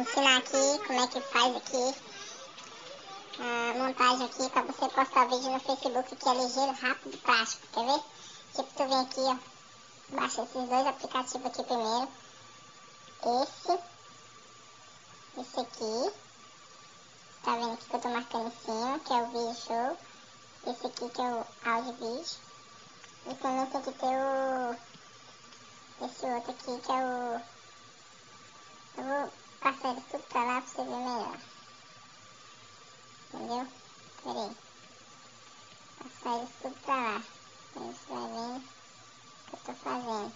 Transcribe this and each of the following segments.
ensinar aqui como é que faz aqui a montagem aqui pra você postar vídeo no Facebook, que é ligeiro, rápido e prático, quer ver? Tipo, tu vem aqui, ó, baixa esses dois aplicativos aqui primeiro. Esse aqui, tá vendo aqui que eu tô marcando em cima, que é o vídeo show. Esse aqui que é o áudio vídeo. E também tem que ter esse outro aqui que é o... Eu vou passar isso tudo pra lá pra você ver melhor. Entendeu? Pera aí. Passar isso tudo pra lá. Aí você vai vendo o que eu tô fazendo.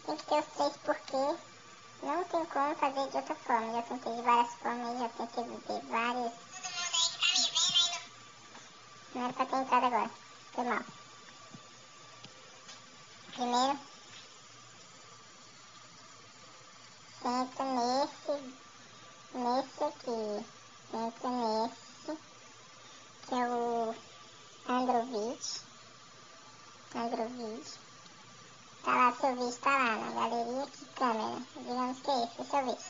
Tem que ter os três porque não tem como fazer de outra forma. Já tentei de várias formas, já tentei de várias... Não era pra ter entrado agora. Foi mal. Primeiro, senta nesse aqui. Senta nesse, que é o Android. Tá lá, seu vídeo tá lá na galeria de câmera. Digamos que é esse o seu vídeo.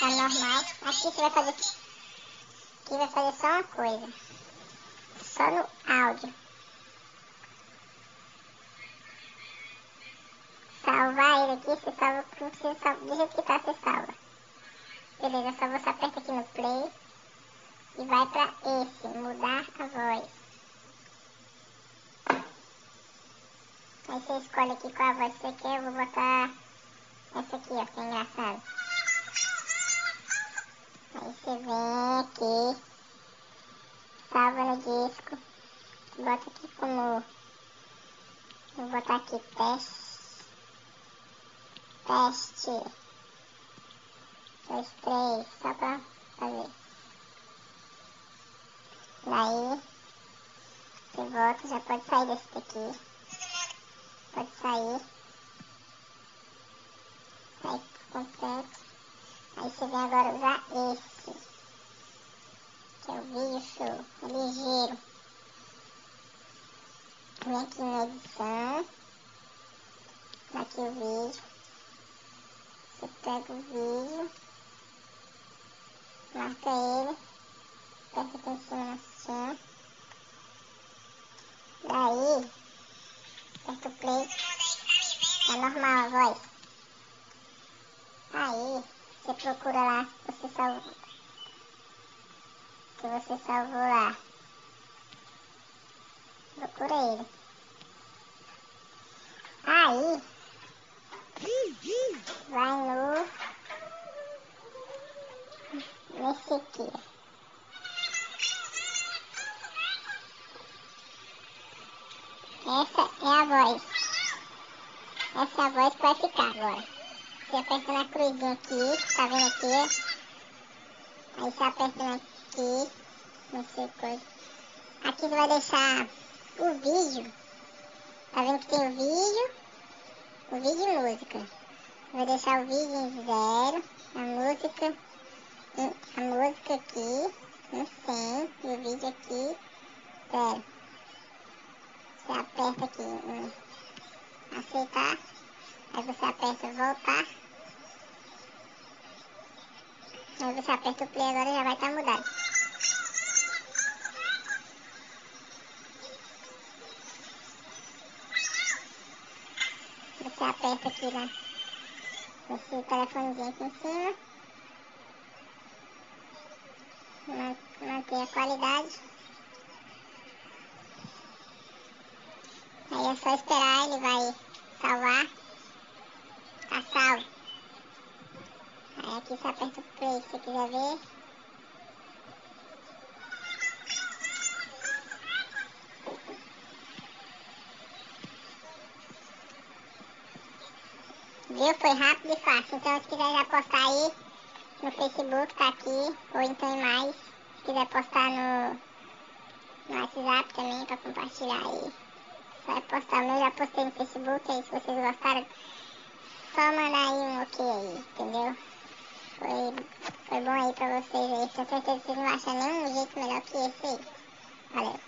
Tá normal. Aqui você vai fazer... Aqui vai fazer só uma coisa. Só no áudio. Salvar ele aqui, você salva, não precisa salvar, do jeito que tá, você salva. Beleza, só você aperta aqui no play e vai pra esse, mudar a voz. Aí você escolhe aqui qual a voz que você quer, eu vou botar essa aqui, ó, que é engraçado. Aí você vem aqui, salva no disco, bota aqui como, vou botar aqui teste. 2, 3, só pra fazer. Daí, você volta, já pode sair desse daqui. Pode sair. Sai por completo. Aí você vem agora usar esse. Que é o vídeo show. É ligeiro. Vem aqui na edição. Aqui o vídeo. Você pega o vídeo. Marca ele. Aperta aqui em cima assim. Daí, aperta o play. É normal a voz. Aí, você procura lá que você salvou lá. Procura ele. Aí, vai nesse aqui. Essa é a voz. Essa é a voz que vai ficar agora. Você aperta na cruzinha aqui, tá vendo aqui? Aí você aperta aqui, não sei coisa. Aqui você vai deixar o vídeo. Tá vendo que tem o vídeo e música. Vou deixar o vídeo em 0, a música aqui em 100 e o vídeo aqui 0. Você aperta aqui em aceitar, aí você aperta voltar, aí você aperta o play agora e já vai estar mudado. Você aperta aqui nesse telefonezinho aqui em cima, manter a qualidade. Aí é só esperar, ele vai salvar. Tá salvo. Aí aqui você aperta o play se você quiser ver. Viu? Foi rápido e fácil. Então se quiser já postar aí no Facebook, tá aqui. Ou então em mais. Se quiser postar no WhatsApp também pra compartilhar aí. Vai postar o meu, já postei no Facebook, aí se vocês gostaram, só mandar aí um ok aí, entendeu? Foi bom aí pra vocês aí, tenho certeza que vocês não acham nenhum jeito melhor que esse aí. Valeu!